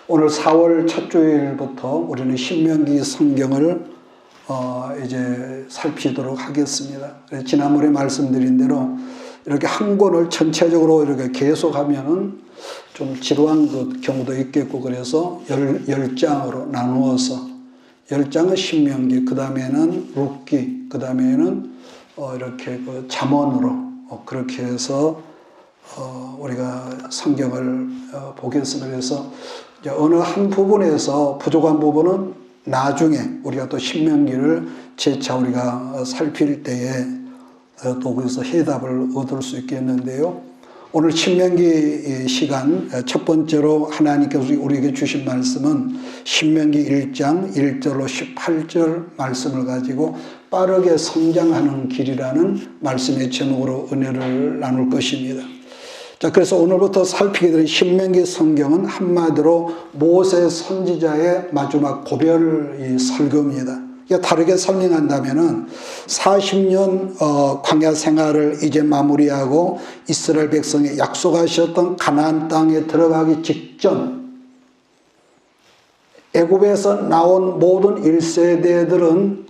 오늘 4월 첫 주일부터 우리는 신명기 성경을 이제 살피도록 하겠습니다. 지난번에 말씀드린 대로 이렇게 한 권을 전체적으로 이렇게 계속하면은 좀 지루한 경우도 있겠고, 그래서 10장으로 나누어서 10장은 신명기, 그 다음에는 룻기, 그 다음에는 이렇게 잠언으로 그렇게 해서 우리가 성경을 보겠습니다. 그래서 어느 한 부분에서 부족한 부분은 나중에 우리가 또 신명기를 재차 우리가 살필 때에 또 거기서 해답을 얻을 수 있겠는데요. 오늘 신명기 시간 첫 번째로 하나님께서 우리에게 주신 말씀은 신명기 1장 1절로 18절 말씀을 가지고 빠르게 성장하는 길이라는 말씀의 제목으로 은혜를 나눌 것입니다. 자, 그래서 오늘부터 살피게 될 신명기 성경은 한마디로 모세 선지자의 마지막 고별 설교입니다. 다르게 설명한다면은 40년 광야 생활을 이제 마무리하고 이스라엘 백성이 약속하셨던 가나안 땅에 들어가기 직전, 애굽에서 나온 모든 1세대들은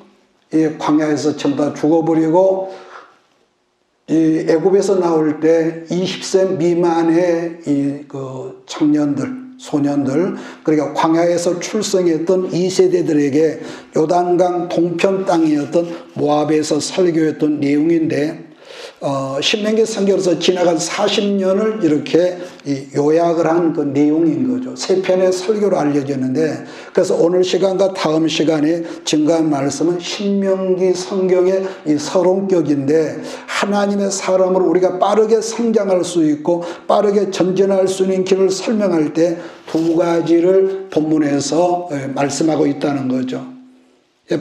이 광야에서 전부 다 죽어버리고, 이 애굽에서 나올 때 20세 미만의 청년들, 소년들, 그러니까 광야에서 출생했던 2세대들에게 요단강 동편 땅이었던 모압에서 설교했던 내용인데, 신명기 성경에서 지나간 40년을 이렇게 요약을 한 그 내용인 거죠. 세 편의 설교로 알려졌는데, 그래서 오늘 시간과 다음 시간에 증거한 말씀은 신명기 성경의 이 서론격인데, 하나님의 사람으로 우리가 빠르게 성장할 수 있고 빠르게 전진할 수 있는 길을 설명할 때 두 가지를 본문에서 말씀하고 있다는 거죠.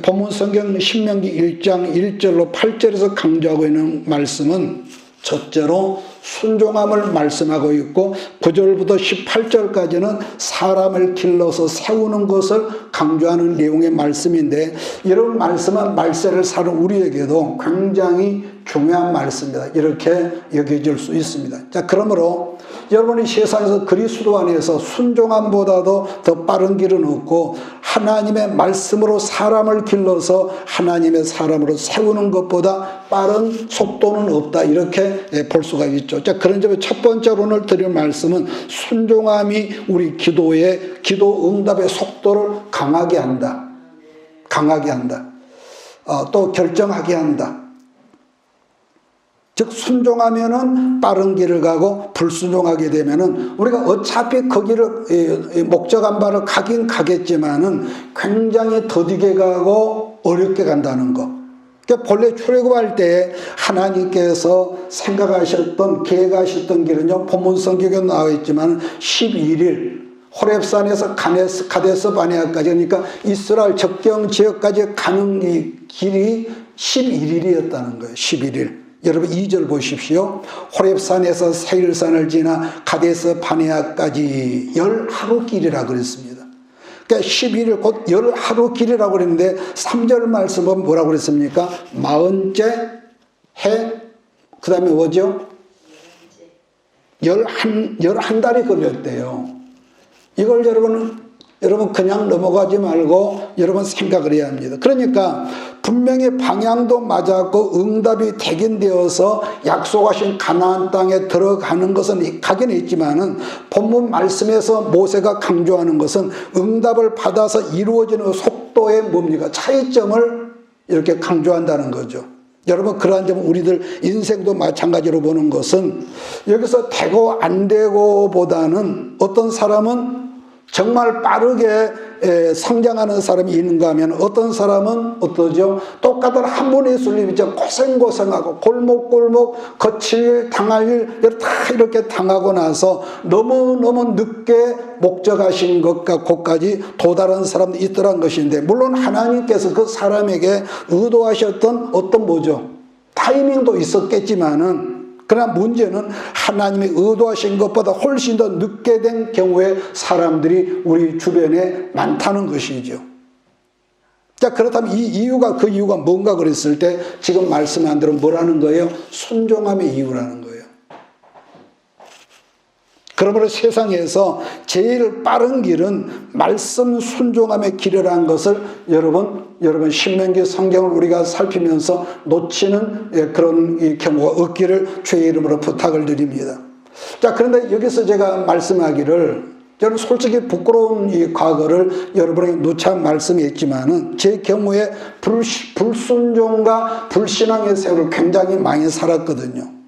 본문 성경 신명기 1장 1절로 8절에서 강조하고 있는 말씀은 첫째로 순종함을 말씀하고 있고, 9절부터 18절까지는 사람을 길러서 세우는 것을 강조하는 내용의 말씀인데, 이런 말씀은 말세를 사는 우리에게도 굉장히 중요한 말씀입니다. 이렇게 여겨질 수 있습니다. 자, 그러므로 여러분이 세상에서 그리스도 안에서 순종함보다도 더 빠른 길은 없고, 하나님의 말씀으로 사람을 길러서 하나님의 사람으로 세우는 것보다 빠른 속도는 없다, 이렇게 볼 수가 있죠. 자, 그런 점에 첫 번째로 오늘 드릴 말씀은 순종함이 우리 기도 응답의 속도를 강하게 한다. 강하게 한다. 또 결정하게 한다. 즉, 순종하면은 빠른 길을 가고, 불순종하게 되면은 우리가 어차피 거기를 목적한 바를 가긴 가겠지만은 굉장히 더디게 가고 어렵게 간다는 거. 그러니까 본래 출애굽할 때 하나님께서 생각하셨던, 계획하셨던 길은요, 본문 성경에 나와 있지만 11일 호렙산에서 가데스 바네아까지, 그러니까 이스라엘 접경 지역까지 가는 이 길이 11일이었다는 거예요. 11일. 여러분 2절 보십시오. 호렙산에서 세일산을 지나 가데스 바네아까지 10하루 길이라고 그랬습니다. 그러니까 11일 곧 10하루 길이라고 그랬는데, 3절 말씀은 뭐라고 그랬습니까? 40째 해, 그 다음에 뭐죠? 11달이 걸렸대요. 이걸 여러분 그냥 넘어가지 말고 여러분 생각을 해야 합니다. 그러니까 분명히 방향도 맞았고 응답이 되긴 되어서 약속하신 가나안 땅에 들어가는 것은 가긴 있지만은, 본문 말씀에서 모세가 강조하는 것은 응답을 받아서 이루어지는 속도의 뭡니까? 차이점을 이렇게 강조한다는 거죠. 여러분, 그러한 점은 우리들 인생도 마찬가지로 보는 것은, 여기서 되고 안 되고 보다는 어떤 사람은 정말 빠르게 성장하는 사람이 있는가 하면, 어떤 사람은 어떠죠? 똑같은 한 분의 예수님이 고생고생하고 골목골목 거칠 당할 일 다 이렇게 당하고 나서 너무너무 늦게 목적하신 것과 곳까지 도달한 사람도 있더란 것인데, 물론 하나님께서 그 사람에게 의도하셨던 어떤 뭐죠? 타이밍도 있었겠지만은, 그러나 문제는 하나님이 의도하신 것보다 훨씬 더 늦게 된 경우에 사람들이 우리 주변에 많다는 것이죠. 자, 그렇다면 그 이유가 뭔가 그랬을 때 지금 말씀한 대로 뭐라는 거예요? 순종함의 이유라는 거예요. 그러므로 세상에서 제일 빠른 길은 말씀 순종함의 길이라는 것을 여러분 신명기 성경을 우리가 살피면서 놓치는 그런 경우가 없기를 주의 이름으로 부탁을 드립니다. 자, 그런데 여기서 제가 말씀하기를, 저는 솔직히 부끄러운 이 과거를 여러분에게 누차 말씀했지만은 제 경우에 불순종과 불신앙의 세월을 굉장히 많이 살았거든요.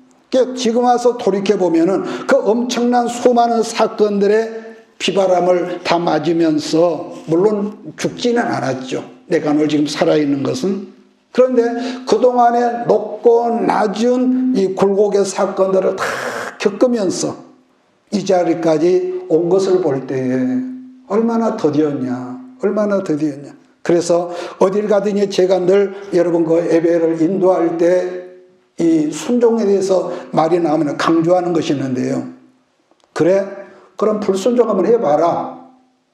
지금 와서 돌이켜보면은 그 엄청난 수많은 사건들의 비바람을 다 맞으면서, 물론 죽지는 않았죠. 내가 오늘 지금 살아있는 것은. 그런데 그동안에 높고 낮은 이 굴곡의 사건들을 다 겪으면서 이 자리까지 온 것을 볼 때에 얼마나 더디었냐. 그래서 어딜 가든지 제가 늘 여러분 그 예배를 인도할 때 이 순종에 대해서 말이 나오면 강조하는 것이 있는데요. 그래? 그럼 불순종 한번 해봐라.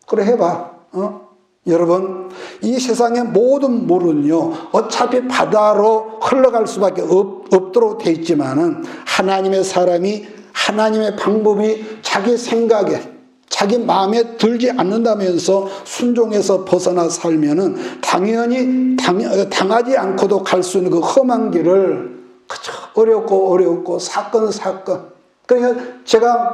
그래, 해봐. 여러분, 이 세상의 모든 물은요, 어차피 바다로 흘러갈 수밖에 없도록 돼 있지만은 하나님의 사람이, 하나님의 방법이 자기 생각에, 자기 마음에 들지 않는다면서 순종해서 벗어나 살면은 당연히 당하지 않고도 갈 수 있는 그 험한 길을, 그쵸, 어렵고 사건. 그러니까 제가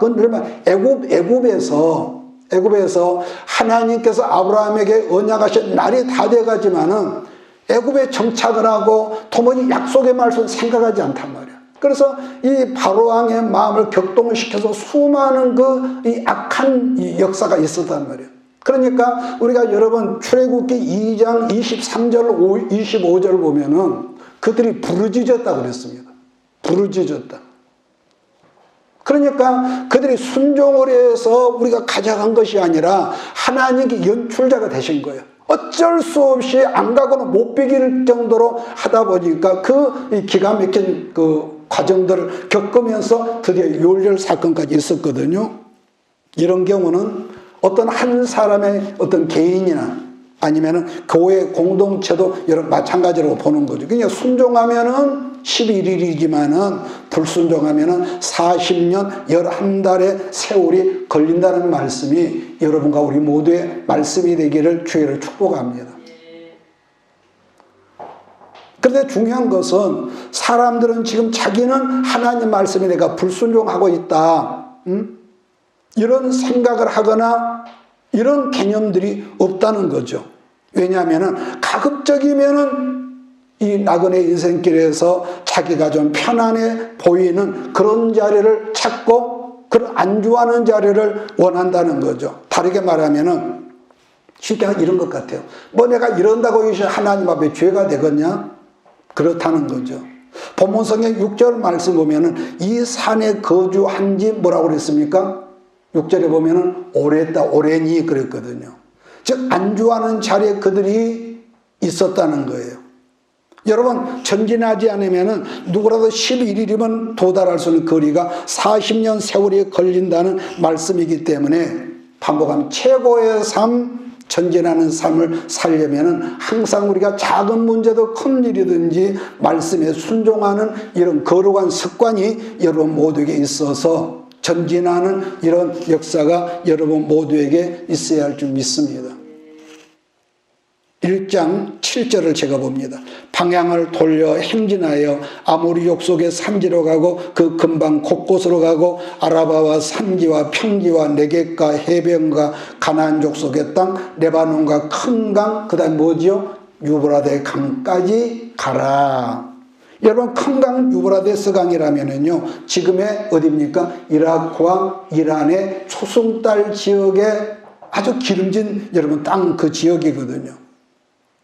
애굽에서 하나님께서 아브라함에게 언약하신 날이 다 돼가지만은 애굽에 정착을 하고 도무지 약속의 말씀을 생각하지 않단 말이야. 그래서 이 바로왕의 마음을 격동시켜서 수많은 이 악한 이 역사가 있었단 말이에요. 그러니까 우리가 여러분 출애굽기 2장 23절 25절 보면은 그들이 부르짖었다고 그랬습니다. 부르짖었다. 그러니까 그들이 순종을 해서 우리가 가져간 것이 아니라 하나님께 연출자가 되신 거예요. 어쩔 수 없이 안 가고는 못 비길 정도로 하다 보니까 그 기가 막힌 그 과정들을 겪으면서 드디어 율절 사건까지 있었거든요. 이런 경우는 어떤 한 사람의 어떤 개인이나 아니면은 교회 공동체도 여러 마찬가지로 보는 거죠. 그냥 순종하면은 11일이지만은 불순종하면은 40년 11달의 세월이 걸린다는 말씀이 여러분과 우리 모두의 말씀이 되기를 주의를 축복합니다. 그런데 중요한 것은 사람들은 지금 자기는 하나님 말씀에 내가 불순종하고 있다, 이런 생각을 하거나 이런 개념들이 없다는 거죠. 왜냐하면은 가급적이면은 이 나그네 인생길에서 자기가 좀 편안해 보이는 그런 자리를 찾고 그런 안주하는 자리를 원한다는 거죠. 다르게 말하면은 쉽게 이런 것 같아요. 뭐 내가 이런다고 이것이 하나님 앞에 죄가 되겠냐? 그렇다는 거죠. 본문성경 6절 말씀 보면은 이 산에 거주한 지 뭐라고 그랬습니까? 6절에 보면은 오래니 그랬거든요. 즉 안주하는 자리에 그들이 있었다는 거예요. 여러분 전진하지 않으면은 누구라도 11일이면 도달할 수 있는 거리가 40년 세월이 걸린다는 말씀이기 때문에 반복하면 최고의 삶, 전진하는 삶을 살려면은 항상 우리가 작은 문제도 큰 일이든지 말씀에 순종하는 이런 거룩한 습관이 여러분 모두에게 있어서 전진하는 이런 역사가 여러분 모두에게 있어야 할 줄 믿습니다. 1장 7절을 제가 봅니다. 방향을 돌려 행진하여 아모리 족속의 산지로 가고 그 근방 곳곳으로 가고 아라바와 산지와 평지와 네겝과 해변과 가나안 족속의 땅 레바논과 큰 강 그다음 뭐지요? 유브라데 강까지 가라. 여러분 큰 강 유브라데스 강이라면은요 지금의 어디입니까? 이라크와 이란의 초승달 지역에 아주 기름진 여러분 땅 그 지역이거든요.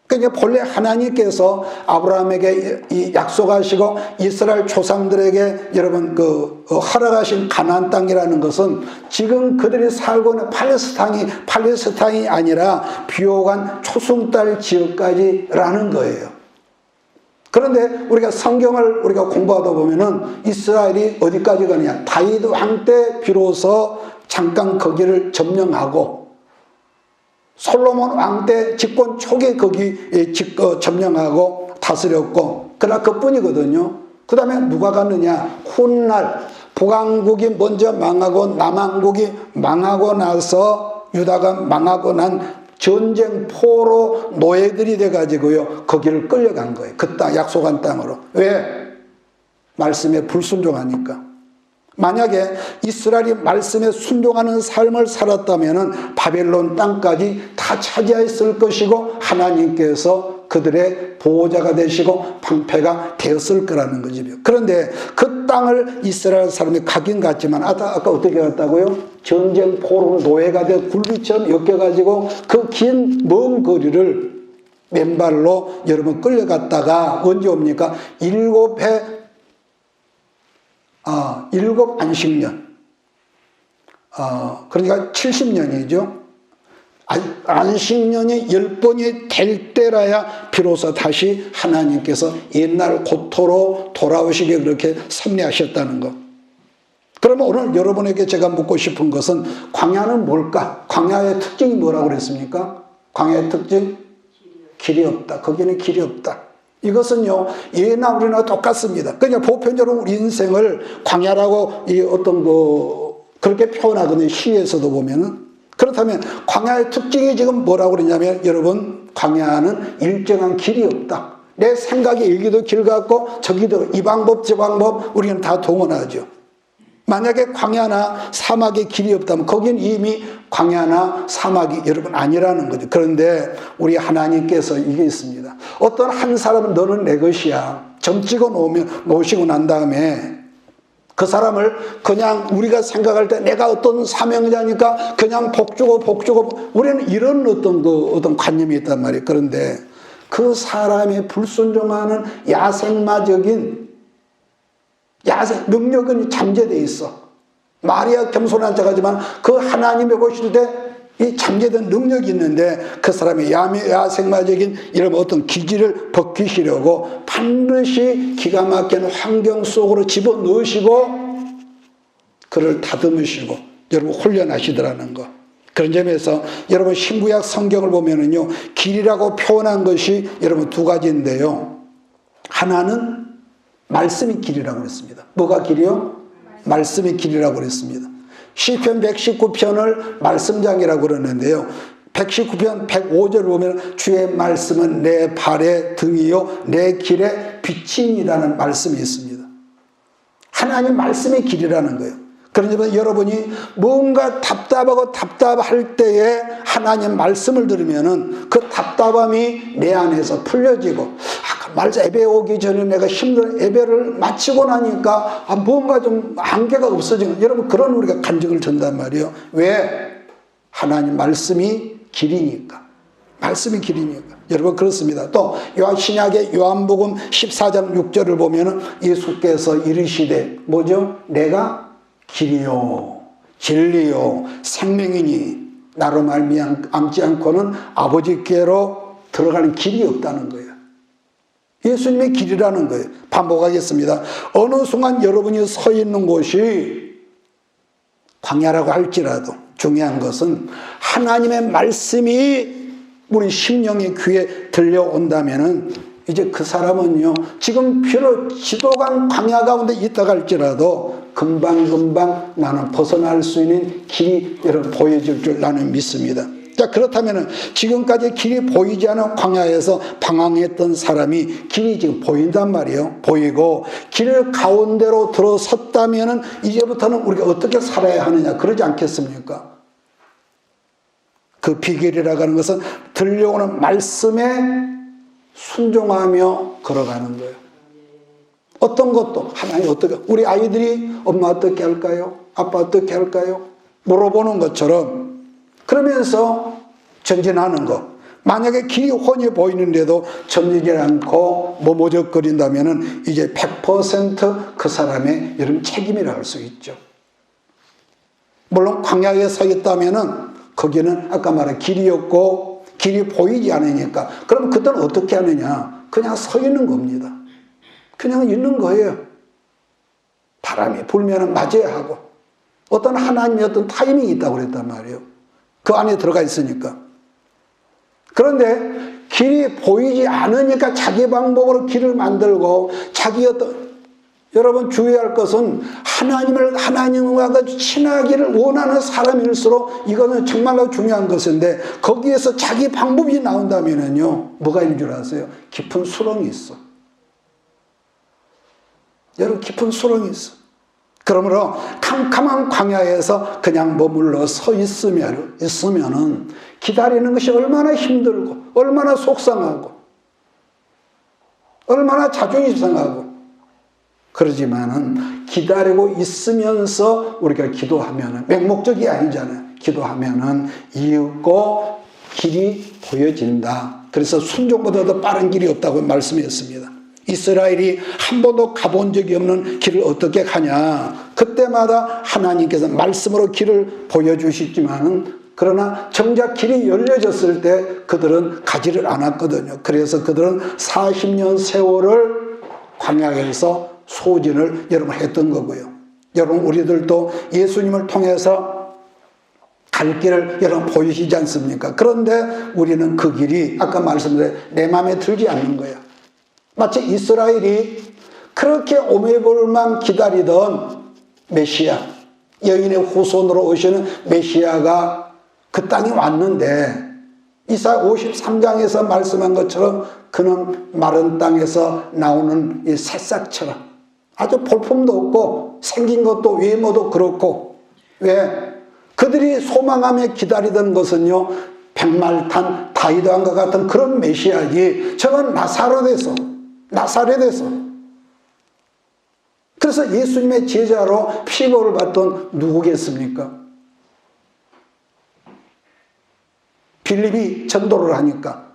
그러니까 본래 하나님께서 아브라함에게 약속하시고 이스라엘 조상들에게 여러분 허락하신 가나안 땅이라는 것은 지금 그들이 살고 있는 팔레스타인이 아니라 비옥한 초승달 지역까지라는 거예요. 그런데 우리가 성경을 우리가 공부하다 보면은 이스라엘이 어디까지 가느냐? 다윗 왕 때 비로소 잠깐 거기를 점령하고 솔로몬 왕 때 집권 초기에 거기 점령하고 다스렸고 그러나 그뿐이거든요. 그 다음에 누가 갔느냐? 훗날 북왕국이 먼저 망하고 남왕국이 망하고 나서 유다가 망하고 난 전쟁 포로 노예들이 돼가지고요 거기를 끌려간 거예요. 그 땅, 약속한 땅으로. 왜? 말씀에 불순종하니까. 만약에 이스라엘이 말씀에 순종하는 삶을 살았다면 바벨론 땅까지 다 차지했을 것이고 하나님께서 그들의 보호자가 되시고 방패가 되었을 거라는 거죠. 그런데 그 땅을 이스라엘 사람이 가긴 갔지만 아까 어떻게 갔다고요? 전쟁 포로 노예가 되어 굴비처럼 엮여가지고 그 긴 먼 거리를 맨발로 여러분 끌려갔다가 언제 옵니까? 일곱 안식년. 그러니까 70년이죠. 안식년이 10번이 될 때라야 비로소 다시 하나님께서 옛날 고토로 돌아오시게 그렇게 섭리하셨다는 것. 그러면 오늘 여러분에게 제가 묻고 싶은 것은 광야는 뭘까? 광야의 특징이 뭐라고 그랬습니까? 광야의 특징? 길이 없다. 거기는 길이 없다. 이것은요, 예나 우리나 똑같습니다. 그러니까 보편적으로 우리 인생을 광야라고 그렇게 표현하거든요. 시에서도 보면은. 그렇다면 광야의 특징이 지금 뭐라고 그러냐면 여러분, 광야는 일정한 길이 없다. 내 생각이 여기도 길 같고 저기도 이 방법 저 방법 우리는 다 동원하죠. 만약에 광야나 사막에 길이 없다면 거긴 이미 광야나 사막이 여러분 아니라는 거죠. 그런데 우리 하나님께서 이게 있습니다. 어떤 한 사람은 너는 내 것이야. 점 찍어 놓으시고 난 다음에 그 사람을 그냥 우리가 생각할 때 내가 어떤 사명자니까 그냥 복주고 우리는 이런 어떤 관념이 있단 말이에요. 그런데 그 사람의 불순종하는 야생마적인 능력은 잠재되어 있어. 말이야 겸손한 자가지만 그 하나님이 보실 때 이 잠재된 능력이 있는데 그 사람의 야생마적인 이런 어떤 기질을 벗기시려고 반드시 기가 막힌 환경 속으로 집어넣으시고 그를 다듬으시고 여러분 훈련하시더라는 거. 그런 점에서 여러분 신구약 성경을 보면은요 길이라고 표현한 것이 여러분 두 가지인데요. 하나는 말씀이 길이라고 그랬습니다. 뭐가 길이요? 말씀이 길이라고 그랬습니다. 시편 119편을 말씀장이라고 그러는데요. 119편 105절을 보면 주의 말씀은 내 발의 등이요 내 길의 빛이니라는 말씀이 있습니다. 하나님 말씀의 길이라는 거예요. 그러니까 여러분이 뭔가 답답할 때에 하나님 말씀을 들으면은 그 답답함이 내 안에서 풀려지고 예배 오기 전에 내가 힘든 예배를 마치고 나니까 뭔가 좀 한계가 없어지는 여러분 그런 우리가 간증을 전단 말이에요. 왜? 하나님 말씀이 길이니까. 말씀이 길이니까. 여러분 그렇습니다. 또 신약의 요한복음 14장 6절을 보면은 예수께서 이르시되 뭐죠? 내가 길이요 진리요 생명이니 나로 말미암지 않고는 아버지께로 들어가는 길이 없다는 거예요. 예수님의 길이라는 거예요. 반복하겠습니다. 어느 순간 여러분이 서 있는 곳이 광야라고 할지라도 중요한 것은 하나님의 말씀이 우리 심령의 귀에 들려온다면은 이제 그 사람은요 지금 비록 지도간 광야 가운데 있다 할지라도 금방 나는 벗어날 수 있는 길이 여러분 보여질 줄 나는 믿습니다. 자 그렇다면 지금까지 길이 보이지 않은 광야에서 방황했던 사람이 길이 지금 보인단 말이에요. 보이고 길 가운데로 들어섰다면 이제부터는 우리가 어떻게 살아야 하느냐 그러지 않겠습니까? 그 비결이라고 하는 것은 들려오는 말씀에 순종하며 걸어가는 거예요. 어떤 것도 하나님 어떻게 우리 아이들이 엄마 어떻게 할까요? 아빠 어떻게 할까요? 물어보는 것처럼 그러면서 전진하는 것. 만약에 길이 훤히 보이는데도 전진하지 않고 머뭇거린다면 이제 100% 그 사람의 여러분 책임이라 할 수 있죠. 물론 광야에 서 있다면 거기는 아까 말한 길이 없고 길이 보이지 않으니까 그럼 그때는 어떻게 하느냐? 그냥 서 있는 겁니다. 그냥 있는 거예요. 바람이 불면 맞아야 하고 어떤 하나님의 어떤 타이밍이 있다고 그랬단 말이에요. 그 안에 들어가 있으니까. 그런데 길이 보이지 않으니까 자기 방법으로 길을 만들고 자기 어떤 여러분 주의할 것은 하나님과 아주 친하기를 원하는 사람일수록 이거는 정말로 중요한 것인데 거기에서 자기 방법이 나온다면요 뭐가 있는 줄 아세요? 깊은 수렁이 있어. 여러분 깊은 수렁이 있어. 그러므로 캄캄한 광야에서 그냥 머물러 서 있으면은 기다리는 것이 얼마나 힘들고 얼마나 속상하고 얼마나 자존심 상하고 그러지만은 기다리고 있으면서 우리가 기도하면은 맹목적이 아니잖아요. 기도하면은 이윽고 길이 보여진다. 그래서 순종보다 더 빠른 길이 없다고 말씀했습니다. 이스라엘이 한 번도 가본 적이 없는 길을 어떻게 가냐. 그때마다 하나님께서 말씀으로 길을 보여주시지만은 그러나 정작 길이 열려졌을 때 그들은 가지를 않았거든요. 그래서 그들은 40년 세월을 광야에서 소진을 여러분 했던 거고요. 여러분 우리들도 예수님을 통해서 갈 길을 여러분 보이시지 않습니까? 그런데 우리는 그 길이 아까 말씀드린 내 마음에 들지 않는 거예요. 마치 이스라엘이 그렇게 오매볼만 기다리던 메시아, 여인의 후손으로 오시는 메시아가 그 땅에 왔는데 이사야 53장에서 말씀한 것처럼 그는 마른 땅에서 나오는 이 새싹처럼 아주 볼품도 없고 생긴 것도 외모도 그렇고 왜? 그들이 소망하며 기다리던 것은요 백말탄 다윗왕과 같은 그런 메시아지 저건 나사렛에서 그래서 예수님의 제자로 피보를 받던 누구겠습니까? 빌립이 전도를 하니까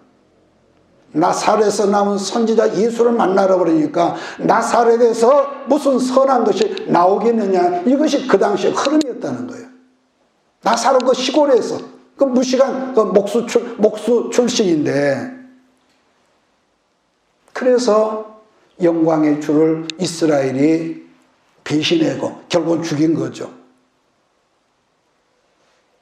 나사렛에서 나온 선지자 예수를 만나러 그러니까 나사렛에서 무슨 선한 것이 나오겠느냐 이것이 그 당시의 흐름이었다는 거예요. 나사렛 그 시골에서 그 무식한 그 목수 출신인데 그래서 영광의 주를 이스라엘이 배신하고 결국은 죽인 거죠.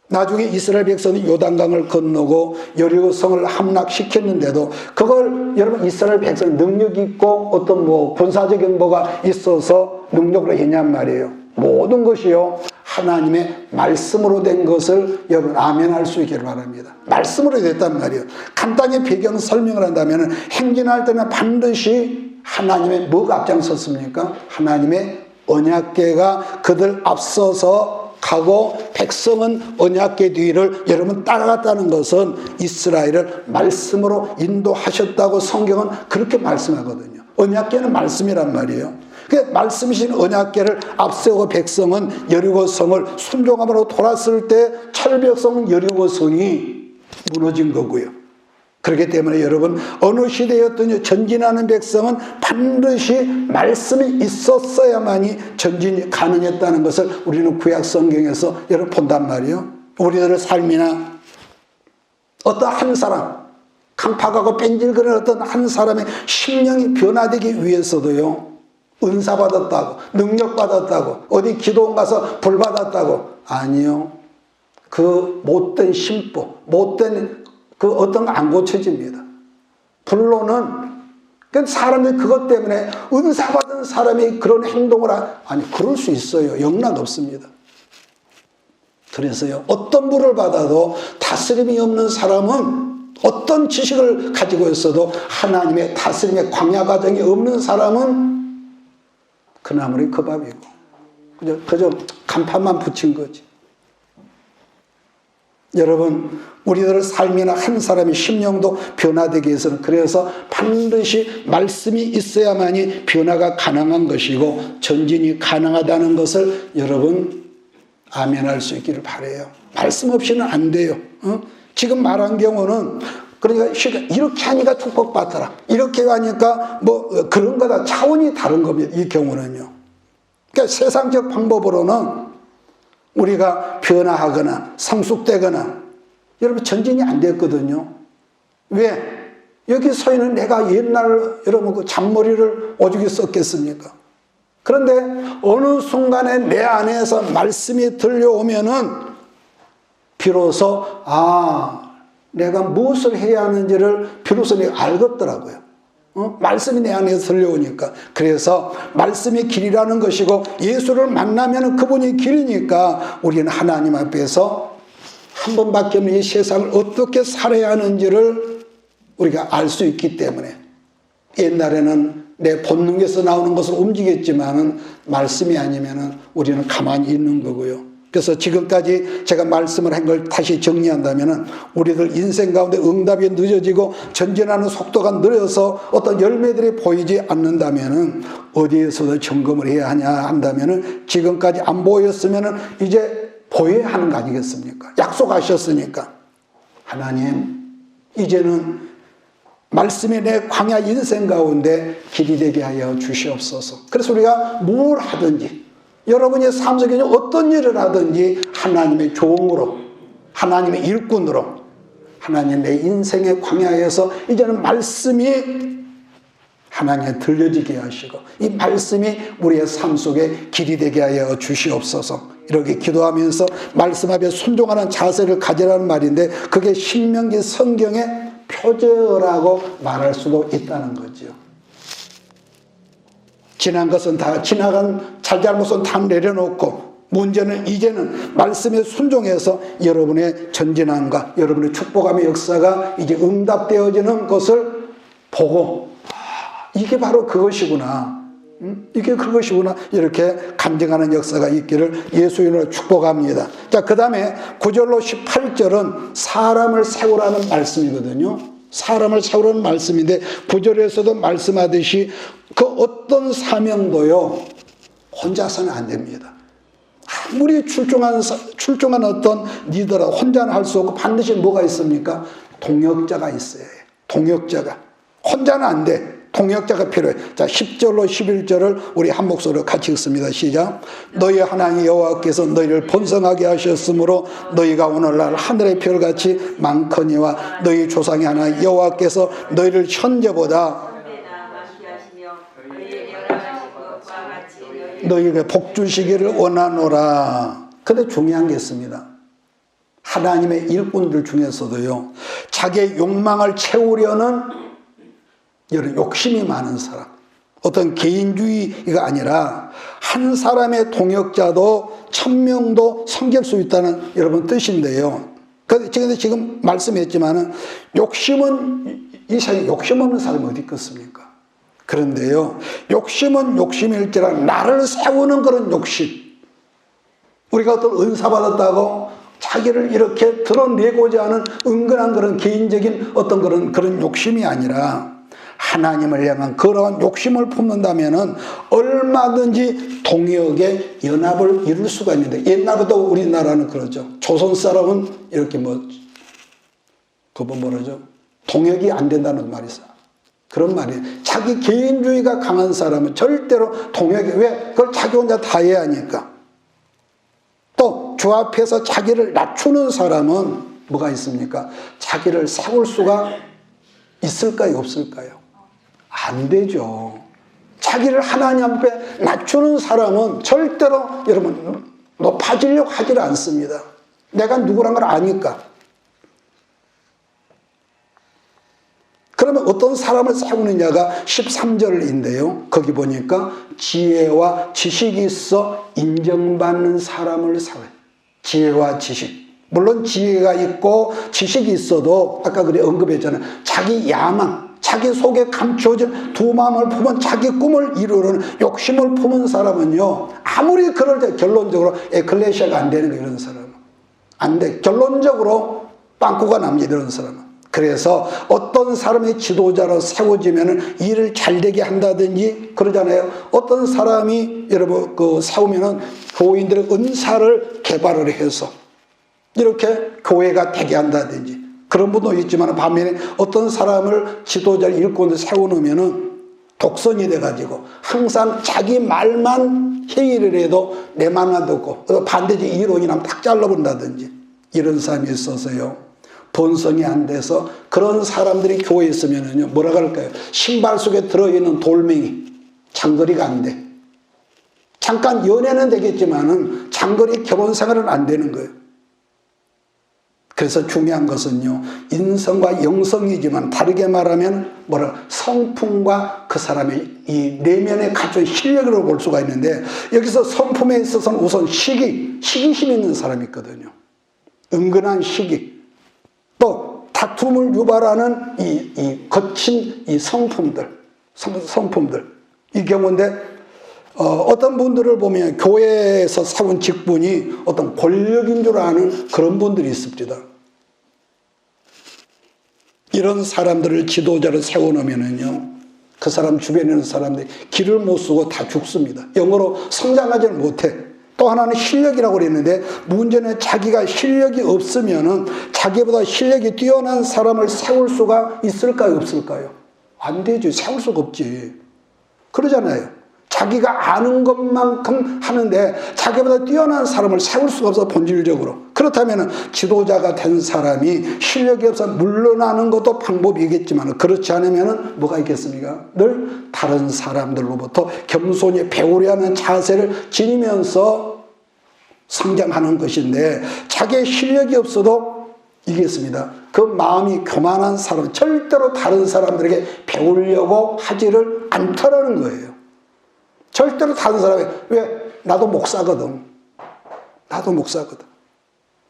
나중에 이스라엘 백성이 요단강을 건너고 여리고성을 함락시켰는데도 그걸 여러분 이스라엘 백성 능력 있고 어떤 군사적인 뭐가 있어서 능력으로 했냔 말이에요. 모든 것이요 하나님의 말씀으로 된 것을 여러분 아멘할 수 있기를 바랍니다. 말씀으로 됐단 말이에요. 간단히 배경 설명을 한다면 행진할 때는 반드시 하나님의 뭐가 앞장섰습니까? 하나님의 언약궤가 그들 앞서서 가고 백성은 언약궤 뒤를 여러분 따라갔다는 것은 이스라엘을 말씀으로 인도하셨다고 성경은 그렇게 말씀하거든요. 언약궤는 말씀이란 말이에요. 그 말씀이신 언약궤를 앞세우고 백성은 여리고성을 순종함으로 돌았을 때 철벽성 여리고성이 무너진 거고요. 그렇기 때문에 여러분 어느 시대였든지 전진하는 백성은 반드시 말씀이 있었어야만이 전진이 가능했다는 것을 우리는 구약 성경에서 여러분 본단 말이에요. 우리들의 삶이나 어떤 한 사람 강팍하고 뺀질거리는 어떤 한 사람의 심령이 변화되기 위해서도요 은사 받았다고 능력 받았다고 어디 기도원 가서 불 받았다고 아니요. 그 못된 심보 못된 그 어떤 거 안 고쳐집니다. 불로는 사람들이 그것 때문에 은사 받은 사람이 그런 행동을 아니 그럴 수 있어요. 영락 없습니다. 그래서요 어떤 불을 받아도 다스림이 없는 사람은 어떤 지식을 가지고 있어도 하나님의 다스림의 광야 과정이 없는 사람은 그 나물이 그 밥이고 그저 간판만 붙인 거지. 여러분 우리들의 삶이나 한 사람의 심령도 변화되기 위해서는 그래서 반드시 말씀이 있어야만이 변화가 가능한 것이고 전진이 가능하다는 것을 여러분 아멘할 수 있기를 바라요. 말씀 없이는 안 돼요. 지금 말한 경우는 그러니까 이렇게 하니까 축복받더라 이렇게 하니까 뭐 그런 거다 차원이 다른 겁니다. 이 경우는요. 그러니까 세상적 방법으로는 우리가 변화하거나 성숙되거나 여러분 전진이 안 됐거든요. 왜? 여기 서 있는 내가 옛날 여러분 그 잔머리를 오죽이 썼겠습니까? 그런데 어느 순간에 내 안에서 말씀이 들려오면은 비로소 내가 무엇을 해야 하는지를 비로소 내가 알겠더라고요. 말씀이 내 안에서 들려오니까. 그래서 말씀이 길이라는 것이고 예수를 만나면 그분이 길이니까 우리는 하나님 앞에서 한 번밖에 없는 이 세상을 어떻게 살아야 하는지를 우리가 알 수 있기 때문에 옛날에는 내 본능에서 나오는 것을 움직였지만은 말씀이 아니면은 우리는 가만히 있는 거고요. 그래서 지금까지 제가 말씀을 한 걸 다시 정리한다면은 우리들 인생 가운데 응답이 늦어지고 전진하는 속도가 느려서 어떤 열매들이 보이지 않는다면은 어디에서도 점검을 해야 하냐 한다면은 지금까지 안 보였으면은 이제 보여야 하는 거 아니겠습니까? 약속하셨으니까. 하나님, 이제는 말씀이 내 광야 인생 가운데 길이 되게 하여 주시옵소서. 그래서 우리가 뭘 하든지 여러분의 삶 속에 어떤 일을 하든지 하나님의 종으로, 하나님의 일꾼으로, 하나님 내 인생의 광야에서 이제는 말씀이 하나님께 들려지게 하시고 이 말씀이 우리의 삶 속에 길이 되게 하여 주시옵소서. 이렇게 기도하면서 말씀 앞에 순종하는 자세를 가지라는 말인데 그게 신명기 성경의 표제라고 말할 수도 있다는 거죠. 지난 것은 다 지나간 잘잘못은 다 내려놓고 문제는 이제는 말씀에 순종해서 여러분의 전진함과 여러분의 축복함의 역사가 이제 응답되어지는 것을 보고 이게 바로 그것이구나. 이게 그것이구나. 이렇게 간증하는 역사가 있기를 예수의 이름으로 축복합니다. 자, 그 다음에 9절로 18절은 사람을 세우라는 말씀이거든요. 사람을 세우라는 말씀인데 9절에서도 말씀하듯이 그 어떤 사명도요 혼자서는 안 됩니다. 아무리 출중한 어떤 리더라 혼자는 할 수 없고 반드시 뭐가 있습니까? 동역자가 있어야 해요. 동역자가. 혼자는 안 돼. 동역자가 필요해. 자, 10절로 11절을 우리 한 목소리로 같이 읽습니다. 시작. 너희 하나님 여호와께서 너희를 번성하게 하셨으므로 너희가 오늘날 하늘의 별같이 많거니와 너희 조상의 하나님 여호와께서 너희를 현재보다 너희에게 복 주시기를 원하노라. 근데 중요한 게 있습니다. 하나님의 일꾼들 중에서도요 자기의 욕망을 채우려는 이런 욕심이 많은 사람, 어떤 개인주의가 아니라 한 사람의 동역자도 1000명도 섬길 수 있다는 여러분 뜻인데요. 그런데 지금 말씀했지만은 욕심은 이 세상에 욕심 없는 사람이 어디 있겠습니까? 그런데요, 욕심은 욕심일지라 나를 세우는 그런 욕심. 우리가 어떤 은사 받았다고 자기를 이렇게 드러내고자 하는 은근한 그런 개인적인 어떤 그런 욕심이 아니라 하나님을 향한 그러한 욕심을 품는다면은 얼마든지 동역의 연합을 이룰 수가 있는데 옛날부터 우리나라는 그러죠. 조선 사람은 이렇게 그거 뭐라죠? 동역이 안 된다는 말이 있어요. 그런 말이에요. 자기 개인주의가 강한 사람은 절대로 동역이 왜? 그걸 자기 혼자 다 해야 하니까. 또 주 앞에서 자기를 낮추는 사람은 뭐가 있습니까? 자기를 세울 수가 있을까요? 없을까요? 안 되죠. 자기를 하나님 앞에 낮추는 사람은 절대로 여러분 높아지려고 하질 않습니다. 내가 누구란 걸 아니까. 그러면 어떤 사람을 세우느냐가 13절인데요. 거기 보니까 지혜와 지식이 있어 인정받는 사람을 세워요. 지혜와 지식. 물론 지혜가 있고 지식이 있어도 아까 그래 언급했잖아요. 자기 야망, 자기 속에 감추어진 두 마음을 품은 자기 꿈을 이루는 욕심을 품은 사람은요. 아무리 그럴 때 결론적으로 에클레시아가 안 되는 거예요. 이런 사람은. 안 돼. 결론적으로 빵꾸가 납니다. 이런 사람은. 그래서 어떤 사람이 지도자로 세워지면 일을 잘 되게 한다든지 그러잖아요. 어떤 사람이 여러분 세우면은 교인들의 은사를 개발을 해서 이렇게 교회가 되게 한다든지 그런 분도 있지만 반면에 어떤 사람을 지도자를 일꾼을 세워놓으면은 독선이 돼가지고 항상 자기 말만 회의를 해도 내 말만 듣고 반대지 이론이 나면 딱 잘라본다든지 이런 사람이 있어서요. 번성이 안 돼서 그런 사람들이 교회에 있으면은요, 뭐라고 할까요? 신발 속에 들어있는 돌멩이, 장거리가 안 돼. 잠깐 연애는 되겠지만은 장거리 결혼 생활은 안 되는 거예요. 그래서 중요한 것은요, 인성과 영성이지만 다르게 말하면 성품과 그 사람의 이 내면에 갖춘 실력으로 볼 수가 있는데, 여기서 성품에 있어서는 우선 시기심 있는 사람이 있거든요. 은근한 시기, 또 다툼을 유발하는 이 거친 이 성품들, 이 경우인데, 어떤 분들을 보면 교회에서 세운 직분이 어떤 권력인 줄 아는 그런 분들이 있습니다. 이런 사람들을 지도자로 세워놓으면요, 그 사람 주변에 있는 사람들이 길을 못 쓰고 다 죽습니다. 영어로 성장하지 못해. 또 하나는 실력이라고 그랬는데, 문제는 자기가 실력이 없으면은 자기보다 실력이 뛰어난 사람을 세울 수가 있을까요, 없을까요? 안 되죠. 세울 수가 없지. 그러잖아요. 자기가 아는 것만큼 하는데 자기보다 뛰어난 사람을 세울 수가 없어, 본질적으로. 그렇다면 지도자가 된 사람이 실력이 없어 물러나는 것도 방법이겠지만, 그렇지 않으면 뭐가 있겠습니까? 늘 다른 사람들로부터 겸손히 배우려는 자세를 지니면서 성장하는 것인데, 자기의 실력이 없어도 이겠습니다. 그 마음이 교만한 사람, 절대로 다른 사람들에게 배우려고 하지를 않더라는 거예요. 절대로 다른 사람이, 왜? 나도 목사거든.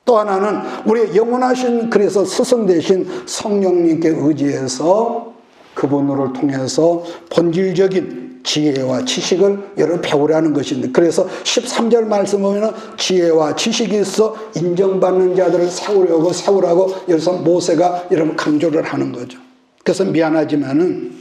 또 하나는 우리의 영원하신, 그래서 스승 되신 성령님께 의지해서 그분을 통해서 본질적인 지혜와 지식을 여러분 배우라는 것인데, 그래서 13절 말씀 보면 지혜와 지식이 있어 인정받는 자들을 세우라고 여기서 모세가 여러분 강조를 하는 거죠. 그래서 미안하지만은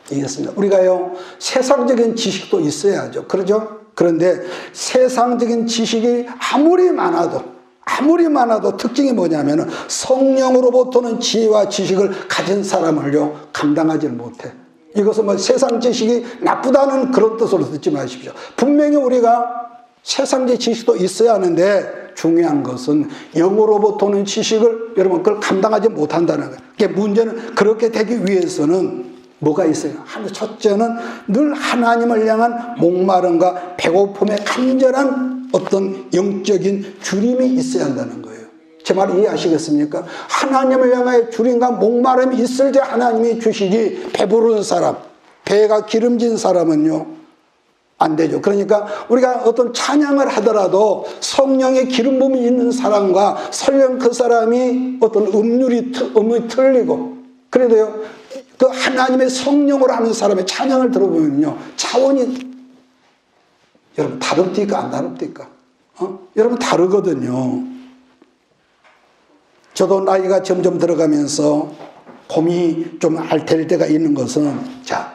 이겠습니다. 우리가요, 세상적인 지식도 있어야죠. 그러죠? 그런데 세상적인 지식이 아무리 많아도 특징이 뭐냐면은 성령으로부터는 지혜와 지식을 가진 사람을요, 감당하지 못해. 이것은 뭐 세상 지식이 나쁘다는 그런 뜻으로 듣지 마십시오. 분명히 우리가 세상적 지식도 있어야 하는데, 중요한 것은 영으로부터는 지식을 여러분 그걸 감당하지 못한다는 거예요. 그러니까 문제는 그렇게 되기 위해서는 뭐가 있어요? 첫째는 늘 하나님을 향한 목마름과 배고픔에 간절한 어떤 영적인 주림이 있어야 한다는 거예요. 제 말 이해하시겠습니까? 하나님을 향하여 주림과 목마름이 있을 때 하나님이 주시지, 배부른 사람, 배가 기름진 사람은요, 안 되죠. 그러니까 우리가 어떤 찬양을 하더라도 성령의 기름 부음이 있는 사람과 설령 그 사람이 어떤 음이 틀리고, 그래도요, 그 하나님의 성령으로 하는 사람의 찬양을 들어보면요, 차원이 여러분 다릅니까? 안 다릅니까? 여러분 다르거든요. 저도 나이가 점점 들어가면서 봄이 좀 알될 때가 있는 것은, 자,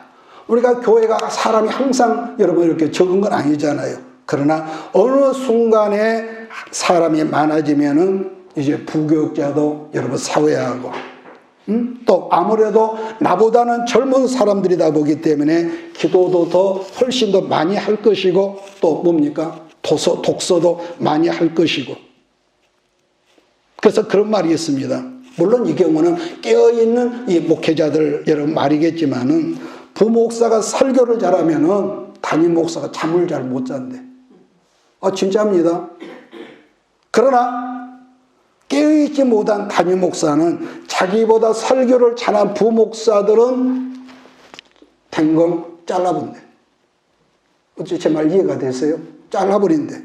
우리가 교회가 사람이 항상 여러분 이렇게 적은 건 아니잖아요. 그러나 어느 순간에 사람이 많아지면은 이제 부교육자도 여러분 세워야 하고, 또 아무래도 나보다는 젊은 사람들이다 보기 때문에 기도도 더 훨씬 더 많이 할 것이고, 또 뭡니까? 독서도 많이 할 것이고. 그래서 그런 말이 있습니다. 물론 이 경우는 깨어있는 이 목회자들 여러분 말이겠지만은, 부목사가 설교를 잘하면은 담임 목사가 잠을 잘 못 잔대. 진짜입니다. 그러나 깨어있지 못한 담임 목사는 자기보다 설교를 잘한 부목사들은 댕공 잘라본대. 어째 제 말 이해가 되세요? 잘라버린대.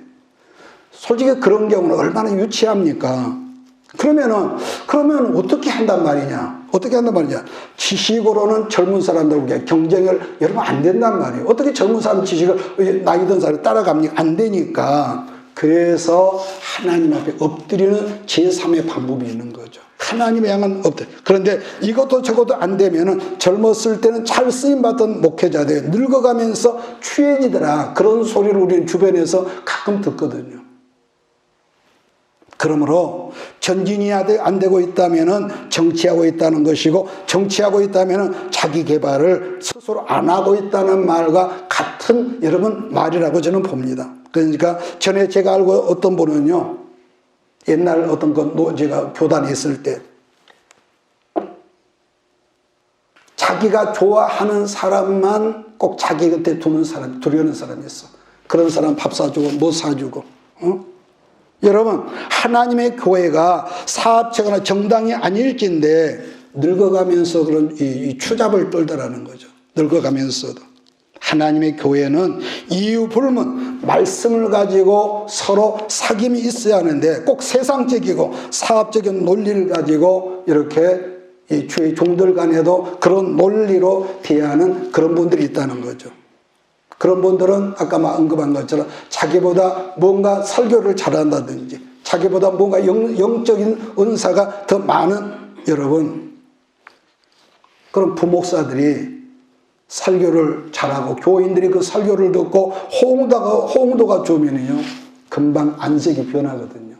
솔직히 그런 경우는 얼마나 유치합니까? 그러면 어떻게 한단 말이냐? 지식으로는 젊은 사람들과 경쟁을 여러분 안 된단 말이에요. 어떻게 젊은 사람 지식을 나이 든 사람이 따라갑니까? 안 되니까. 그래서 하나님 앞에 엎드리는 제3의 방법이 있는 거죠. 하나님에 향한 엎드려. 그런데 이것도 저것도 안 되면은, 젊었을 때는 잘 쓰임받던 목회자들 늙어가면서 취해지더라, 그런 소리를 우리는 주변에서 가끔 듣거든요. 그러므로 전진이 안 되고 있다면은 정치하고 있다는 것이고, 정치하고 있다면은 자기 개발을 스스로 안 하고 있다는 말과 같은 여러분 말이라고 저는 봅니다. 그러니까 전에 제가 알고 어떤 분은요, 옛날 어떤 제가 교단에 있을 때 자기가 좋아하는 사람만 꼭 자기 곁에 두려는 사람이 있어. 그런 사람 밥 사주고 뭐 사주고, 여러분, 하나님의 교회가 사업체거나 정당이 아닐진데 늙어가면서 그런 이 추잡을 떨더라는 거죠. 늙어가면서도. 하나님의 교회는 이유 불문 말씀을 가지고 서로 사귐이 있어야 하는데 꼭 세상적이고 사업적인 논리를 가지고 이렇게 이 주의 종들 간에도 그런 논리로 대하는 그런 분들이 있다는 거죠. 그런 분들은 아까 언급한 것처럼 자기보다 뭔가 설교를 잘한다든지 자기보다 뭔가 영적인 은사가 더 많은 여러분 그런 부목사들이 설교를 잘하고 교인들이 그 설교를 듣고 호응도가 좋으면요 금방 안색이 변하거든요.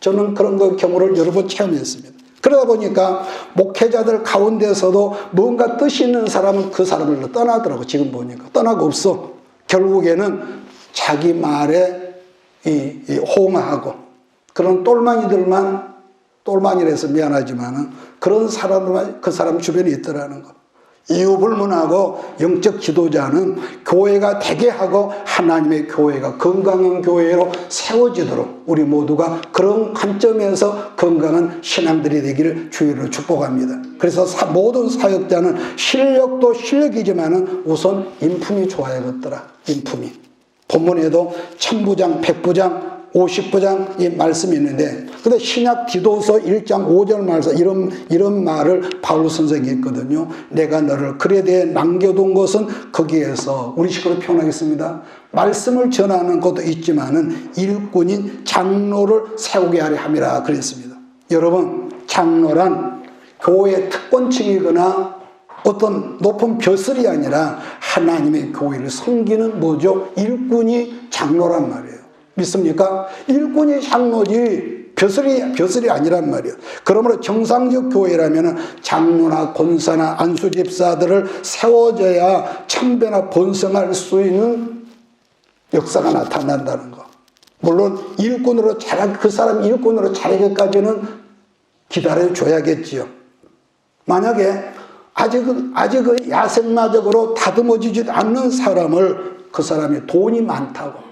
저는 그런 경우를 여러 번 체험했습니다. 그러다 보니까 목회자들 가운데서도 뭔가 뜻이 있는 사람은 그 사람을 떠나더라고. 지금 보니까 떠나고 없어. 결국에는 자기 말에 호응하고 그런 똘망이들만, 똘망이라서 미안하지만 그런 사람들만 그 사람 주변에 있더라는 거. 이유 불문하고 영적 지도자는 교회가 되게 하고 하나님의 교회가 건강한 교회로 세워지도록 우리 모두가 그런 관점에서 건강한 신앙들이 되기를 주의로 축복합니다. 그래서 모든 사역자는 실력도 실력이지만 우선 인품이 좋아야겠더라. 인품이. 본문에도 1000부장, 100부장, 50부장 이 말씀이 있는데 근데 신약 디도서 1장 5절 말씀 이런 말을 바울 선생이 했거든요. 내가 너를 글에 대해 남겨둔 것은 거기에서 우리 식으로 표현하겠습니다. 말씀을 전하는 것도 있지만은 일꾼인 장로를 세우게 하려 함이라 그랬습니다. 여러분 장로란 교회 특권층이거나 어떤 높은 벼슬이 아니라 하나님의 교회를 섬기는 뭐죠? 일꾼이 장로란 말이에요. 믿습니까? 일꾼이 장로지 벼슬이 아니란 말이에요. 그러므로 정상적 교회라면 장로나 권사나 안수집사들을 세워줘야 천배나 번성할 수 있는 역사가 나타난다는 거. 물론 일꾼으로 그 사람 일꾼으로 자라기까지는 기다려줘야겠지요. 만약에 아직 야생마적으로 다듬어지지 않는 사람을 그 사람이 돈이 많다고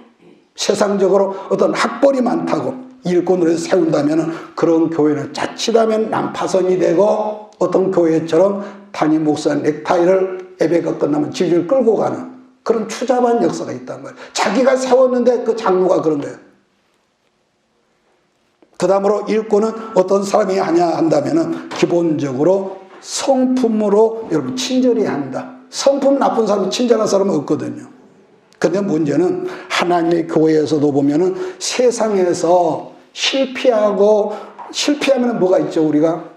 세상적으로 어떤 학벌이 많다고 일꾼으로 세운다면 그런 교회는 자칫하면 난파선이 되고 어떤 교회처럼 담임 목사 넥타이를 예배가 끝나면 질질 끌고 가는 그런 추잡한 역사가 있단 말이에요. 자기가 세웠는데 그 장로가 그런 거예요. 그 다음으로 일꾼은 어떤 사람이 하냐 한다면 기본적으로 성품으로 여러분 친절해야 한다. 성품 나쁜 사람, 친절한 사람은 없거든요. 근데 문제는 하나님의 교회에서도 보면은 세상에서 실패하면 뭐가 있죠? 우리가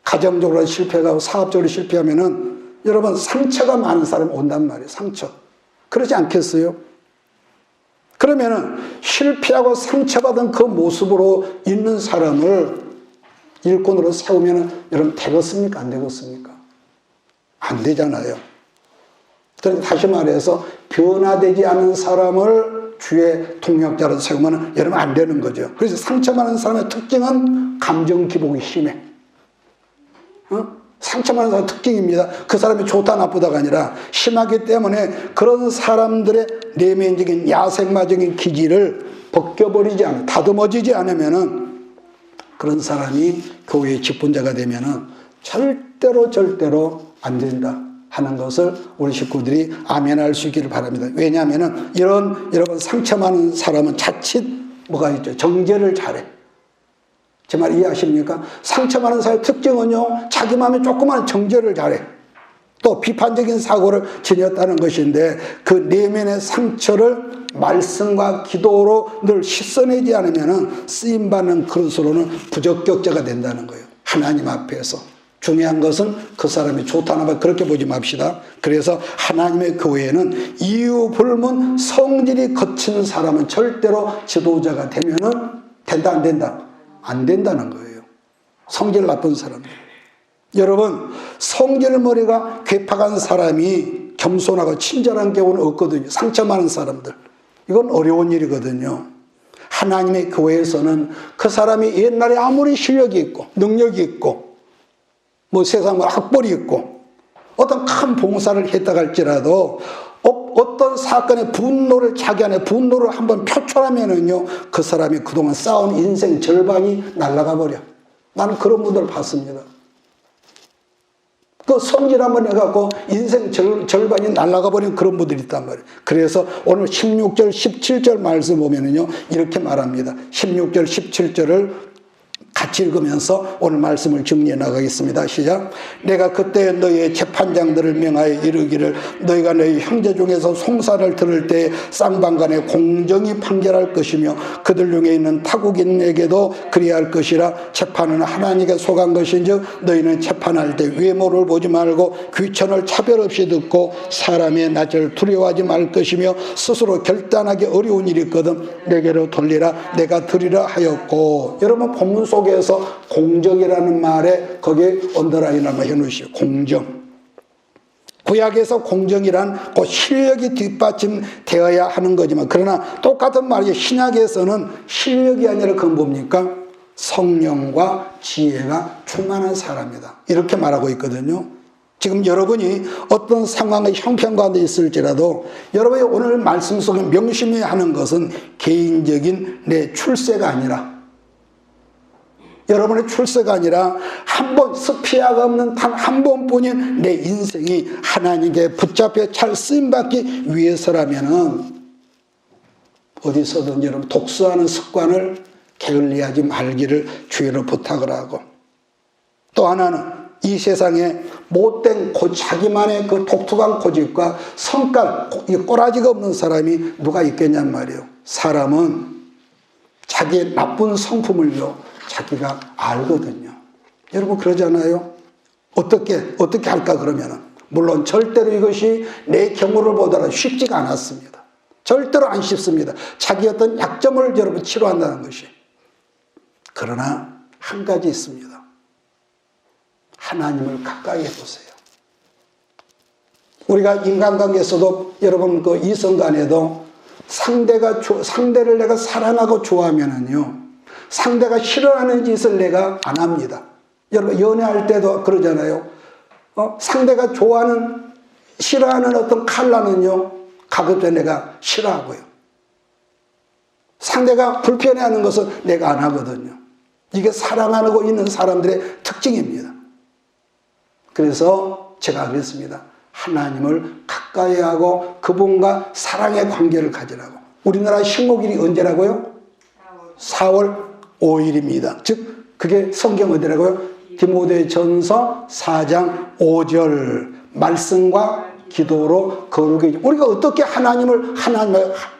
가정적으로 실패하고 사업적으로 실패하면은 여러분 상처가 많은 사람이 온단 말이에요. 상처. 그렇지 않겠어요? 그러면은 실패하고 상처받은 그 모습으로 있는 사람을 일꾼으로 세우면은 여러분 되겠습니까? 안 되겠습니까? 안 되잖아요. 그러니까 다시 말해서 변화되지 않은 사람을 주의 동역자로 세우면 여러분 안 되는 거죠. 그래서 상처받는 사람의 특징은 감정 기복이 심해. 상처받는 사람의 특징입니다. 그 사람이 좋다 나쁘다가 아니라 심하기 때문에 그런 사람들의 내면적인 야생마적인 기질을 벗겨버리지 않아 다듬어지지 않으면은 그런 사람이 교회의 직분자가 되면은 절대로 안 된다 하는 것을 우리 식구들이 아멘할 수 있기를 바랍니다. 왜냐하면은 여러분 상처 많은 사람은 자칫 뭐가 있죠? 정죄를 잘해. 제 말 이해하십니까? 상처 많은 사람의 특징은요, 자기 마음에 조그만 정죄를 잘해. 또 비판적인 사고를 지녔다는 것인데 그 내면의 상처를 말씀과 기도로 늘 씻어내지 않으면 쓰임받는 그릇으로는 부적격자가 된다는 거예요. 하나님 앞에서. 중요한 것은 그 사람이 좋다 나쁘다 그렇게 보지 맙시다. 그래서 하나님의 교회에는 이유 불문 성질이 거친 사람은 절대로 지도자가 되면은 된다 안 된다? 안 된다는 거예요. 성질 나쁜 사람들. 여러분 성질머리가 괴팍한 사람이 겸손하고 친절한 경우는 없거든요. 상처 많은 사람들. 이건 어려운 일이거든요. 하나님의 교회에서는 그 사람이 옛날에 아무리 실력이 있고 능력이 있고 뭐 세상 학벌이 있고 어떤 큰 봉사를 했다 할지라도 어떤 사건의 분노를, 자기 안에 분노를 한번 표출하면은요, 그 사람이 그동안 쌓아온 인생 절반이 날아가 버려. 나는 그런 분들을 봤습니다. 그 성질 한번 해갖고 인생 절반이 날아가 버린 그런 분들이 있단 말이에요. 그래서 오늘 16절, 17절 말씀 보면은요, 이렇게 말합니다. 16절, 17절을 같이 읽으면서 오늘 말씀을 정리해 나가겠습니다. 시작. 내가 그때 너희의 재판장들을 명하여 이르기를 너희가 너희 형제 중에서 송사를 들을 때 쌍방간에 공정히 판결할 것이며 그들 중에 있는 타국인에게도 그리할 것이라. 재판은 하나님께 속한 것인즉 너희는 재판할 때 외모를 보지 말고 귀천을 차별 없이 듣고 사람의 낯을 두려워하지 말 것이며 스스로 결단하기 어려운 일이 있거든 내게로 돌리라. 내가 드리라 하였고. 여러분 본문 속에서 공정이라는 말에 거기에 언더라인 한번 해놓으시오. 공정. 구약에서 공정이란 그 실력이 뒷받침되어야 하는 거지만, 그러나 똑같은 말이죠. 신약에서는 실력이 아니라 그건 뭡니까? 성령과 지혜가 충만한 사람이다. 이렇게 말하고 있거든요. 지금 여러분이 어떤 상황의 형편 가운데 있을지라도 여러분이 오늘 말씀 속에 명심해야 하는 것은 개인적인 내 출세가 아니라, 여러분의 출세가 아니라 한 번 스피아가 없는 단 한 번뿐인 내 인생이 하나님께 붙잡혀 잘 쓰임받기 위해서라면은 어디서든 여러분 독서하는 습관을 게을리하지 말기를 주의로 부탁을 하고, 또 하나는 이 세상에 못된 자기만의 그 독특한 고집과 성깔, 꼬라지가 없는 사람이 누가 있겠냔 말이에요. 사람은 자기의 나쁜 성품을요 자기가 알거든요. 여러분 그러잖아요. 어떻게 할까 그러면은, 물론 절대로 이것이 내 경우를 보더라도 쉽지가 않았습니다. 절대로 안 쉽습니다. 자기 어떤 약점을 여러분 치료한다는 것이. 그러나 한 가지 있습니다. 하나님을 가까이 해보세요. 우리가 인간관계에서도 여러분 그 이성간에도 상대를 내가 사랑하고 좋아하면은요, 상대가 싫어하는 짓을 내가 안 합니다. 여러분 연애할 때도 그러잖아요. 상대가 싫어하는 어떤 컬러는요 가급적 내가 싫어하고요. 상대가 불편해하는 것은 내가 안 하거든요. 이게 사랑하고 있는 사람들의 특징입니다. 그래서 제가 그랬습니다. 하나님을 가까이 하고 그분과 사랑의 관계를 가지라고. 우리나라 식목일이 언제라고요? 4월 5일입니다. 즉 그게 성경 어디라고요? 디모데전서 4장 5절 말씀과 기도로 거룩해지. 우리가 어떻게 하나님을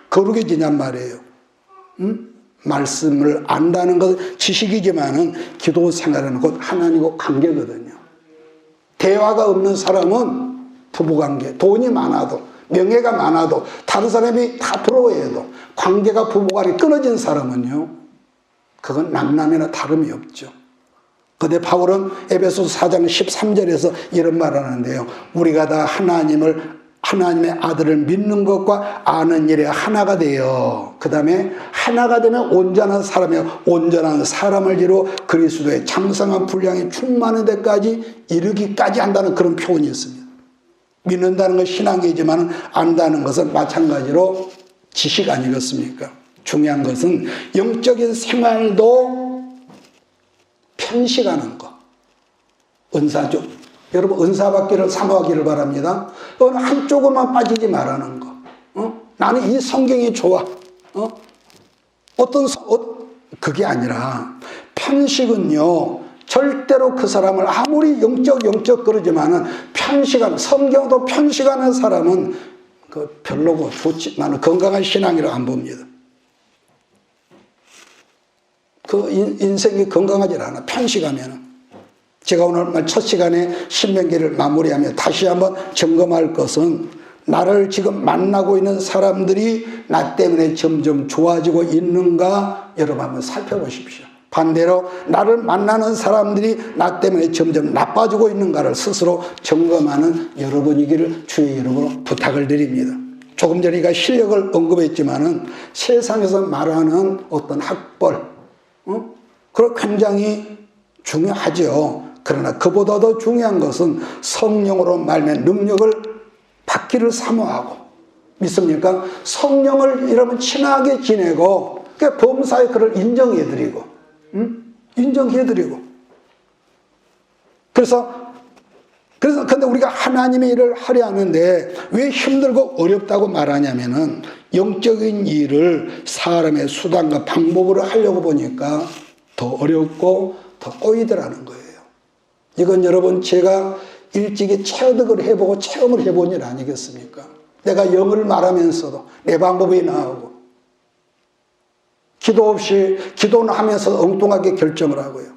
거룩해지냔 말이에요. 말씀을 안다는 것은 지식이지만은 기도 생활은 곧 하나님과 관계거든요. 대화가 없는 사람은 부부관계, 돈이 많아도 명예가 많아도 다른 사람이 다 부러워해도 관계가 부부간에 끊어진 사람은요 그건 남남이나 다름이 없죠. 그런데 바울은 에베소서 4장 13절에서 이런 말을 하는데요. 우리가 다 하나님의 아들을 믿는 것과 아는 일에 하나가 되어, 그 다음에 하나가 되면 온전한 사람을 이루어 그리스도의 장성한 분량이 충만한 데까지 이르기까지 한다는 그런 표현이 있습니다. 믿는다는 건 신앙이지만 안다는 것은 마찬가지로 지식 아니겠습니까? 중요한 것은 영적인 생활도 편식하는 것. 은사죠. 여러분 은사 받기를 사모하기를 바랍니다. 어느 한쪽으로만 빠지지 말라는 거. 나는 이 성경이 좋아. 그게 아니라 편식은요 절대로 그 사람을 아무리 영적 그러지만은 성경도 편식하는 사람은 그 별로고 나는 건강한 신앙이라 안 봅니다. 그 인생이 건강하지 않아. 편식하면은. 제가 오늘 첫 시간에 신명기를 마무리하며 다시 한번 점검할 것은 나를 지금 만나고 있는 사람들이 나 때문에 점점 좋아지고 있는가 여러분 한번 살펴보십시오. 반대로 나를 만나는 사람들이 나 때문에 점점 나빠지고 있는가를 스스로 점검하는 여러분이기를 주의 이름으로 부탁을 드립니다. 조금 전에 제가 실력을 언급했지만은 세상에서 말하는 어떤 학벌, 그거 굉장히 중요하죠. 그러나 그보다 더 중요한 것은 성령으로 말미암아 능력을 받기를 사모하고 믿습니까? 성령을 여러분 친하게 지내고 그 범사에 그를 인정해드리고 인정해드리고 그래서 근데 우리가 하나님의 일을 하려 하는데 왜 힘들고 어렵다고 말하냐면은 영적인 일을 사람의 수단과 방법으로 하려고 보니까 더 어렵고 더 꼬이더라는 거예요. 이건 여러분 제가 일찍이 체득을 해보고 체험을 해본 일 아니겠습니까? 내가 영어를 말하면서도 내 방법이 나오고 기도 없이 기도는 하면서 엉뚱하게 결정을 하고요.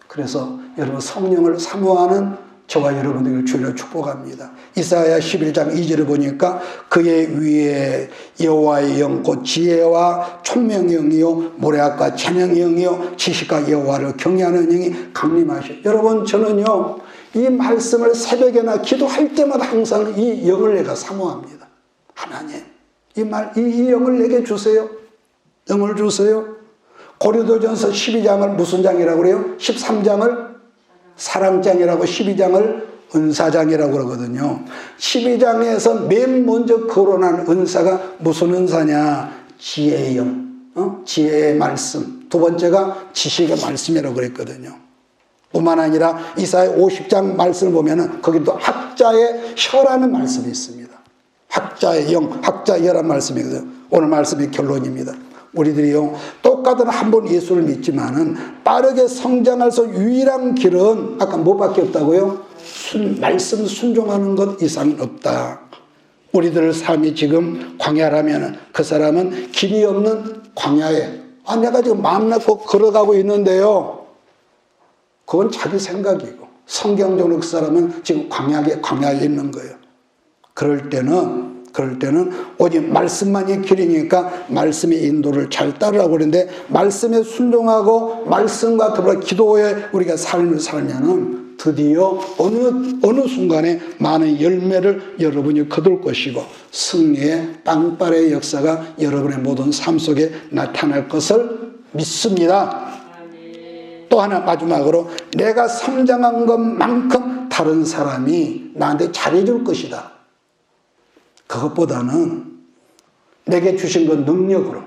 그래서 여러분 성령을 사모하는 저와 여러분들을 주로 축복합니다. 이사야 11장 2절을 보니까 그의 위에 여호와의 영 곧 지혜와 총명의 영이요 모략과 찬양의 영이요 지식과 여호와를 경외하는 영이 강림하시오. 여러분 저는요 이 말씀을 새벽에나 기도할 때마다 항상 이 영을 내가 사모합니다. 하나님 이 영을 내게 주세요. 영을 주세요. 고린도전서 12장을 무슨 장이라고 그래요? 13장을 사랑장이라고 12장을 은사장이라고 그러거든요. 12장에서 맨 먼저 거론한 은사가 무슨 은사냐? 지혜의 영, 지혜의 말씀. 두 번째가 지식의 말씀이라고 그랬거든요. 뿐만 아니라 이사야 50장 말씀을 보면은 거기도 학자의 혀라는 말씀이 있습니다. 학자의 영, 학자의 혀라는 말씀이거든요. 오늘 말씀의 결론입니다. 우리들이요 똑같은 한 번 예수를 믿지만은 빠르게 성장할 수 유일한 길은 아까 뭐밖에 없다고요? 말씀 순종하는 것 이상은 없다. 우리들 삶이 지금 광야라면 그 사람은 길이 없는 광야에 내가 지금 마음 놓고 걸어가고 있는데요. 그건 자기 생각이고 성경적으로 그 사람은 지금 광야에 있는 거예요. 그럴 때는 오직 말씀만이 길이니까 말씀의 인도를 잘 따르라고 그러는데 말씀에 순종하고 말씀과 더불어 기도에 우리가 삶을 살면은 드디어 어느 순간에 많은 열매를 여러분이 거둘 것이고 승리의 빵빠레의 역사가 여러분의 모든 삶 속에 나타날 것을 믿습니다. 또 하나 마지막으로 내가 성장한 것만큼 다른 사람이 나한테 잘해줄 것이다. 그것보다는 내게 주신 그 능력으로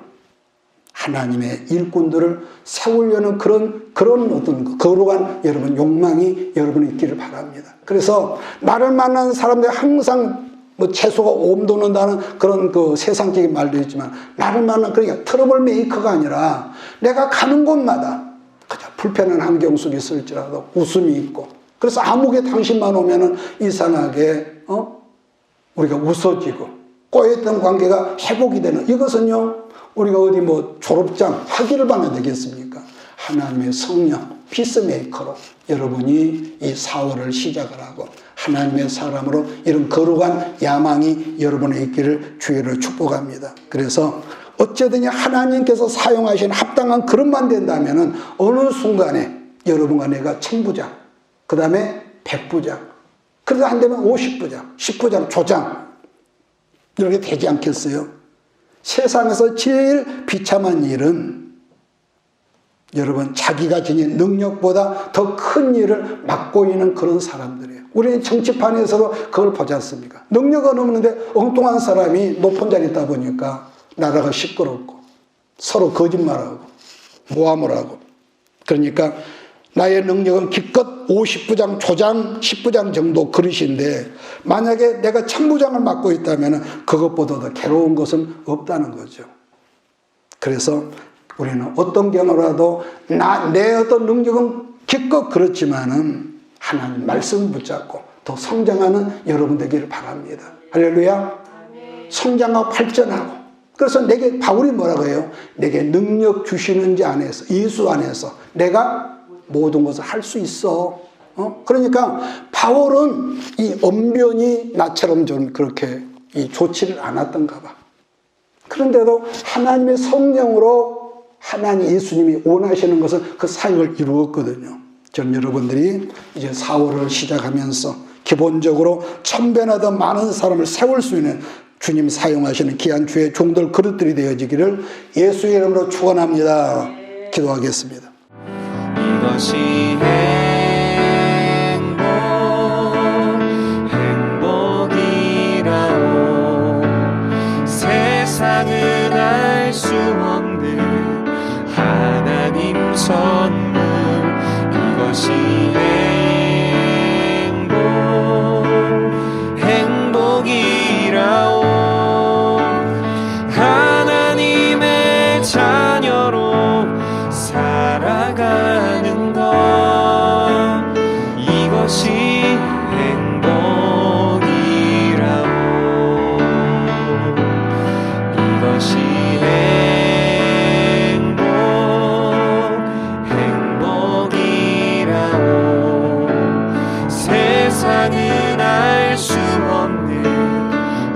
하나님의 일꾼들을 세우려는 그런 어떤 거룩한 여러분 욕망이 여러분이 있기를 바랍니다. 그래서 나를 만나는 사람들이 항상 뭐 채소가 오음 돋는다는 그런 그 세상적인 말도 있지만 나를 만나는 그러니까 트러블 메이커가 아니라 내가 가는 곳마다 그냥 불편한 환경 속에 있을지라도 웃음이 있고 그래서 아무개 당신만 오면은 이상하게 우리가 웃어지고 꼬였던 관계가 회복이 되는 이것은요 우리가 어디 뭐 졸업장 학위를 받아야 되겠습니까? 하나님의 성령 피스메이커로 여러분이 이 4월을 시작을 하고 하나님의 사람으로 이런 거룩한 야망이 여러분의 있기를 주의를 축복합니다. 그래서 어쨌든 하나님께서 사용하신 합당한 그릇만 된다면 어느 순간에 여러분과 내가 천부장 그 다음에 백부장 그래도 안 되면 50부장, 10부장, 조장 이렇게 되지 않겠어요? 세상에서 제일 비참한 일은 여러분 자기가 지닌 능력보다 더 큰 일을 맡고 있는 그런 사람들이에요. 우리는 정치판에서도 그걸 보지 않습니까? 능력은 없는데 엉뚱한 사람이 높은 자리에 있다 보니까 나라가 시끄럽고 서로 거짓말하고 모함을 하고 그러니까 나의 능력은 기껏 50부장, 조장, 10부장 정도 그릇인데 만약에 내가 1000부장을 맡고 있다면 그것보다 더 괴로운 것은 없다는 거죠. 그래서 우리는 어떤 경우라도 내 어떤 능력은 기껏 그렇지만은 하나님 말씀 붙잡고 더 성장하는 여러분 되기를 바랍니다. 할렐루야. 성장하고 발전하고 그래서 내게 바울이 뭐라고 해요? 내게 능력 주시는 자 안에서 예수 안에서 내가 모든 것을 할 수 있어. 그러니까 바울은 이 언변이 나처럼 좀 그렇게 좋지를 않았던가 봐. 그런데도 하나님의 성령으로 하나님 예수님이 원하시는 것은 그 사역을 이루었거든요. 전 여러분들이 이제 4월을 시작하면서 기본적으로 1000배나 더 많은 사람을 세울 수 있는 주님 사용하시는 귀한 주의 종들 그릇들이 되어지기를 예수의 이름으로 축원합니다. 기도하겠습니다. 이것이 행복이라오 세상은 알 수 없는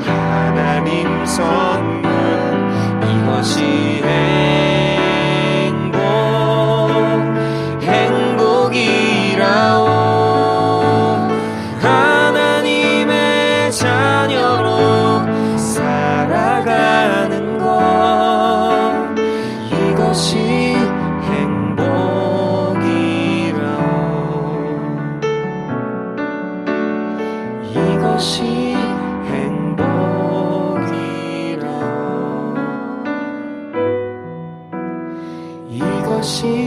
하나님 선물, 이것이 행복이라오. 하나님의 자녀로 살아가는 것, 이것이 이것이 행복이라. 이것이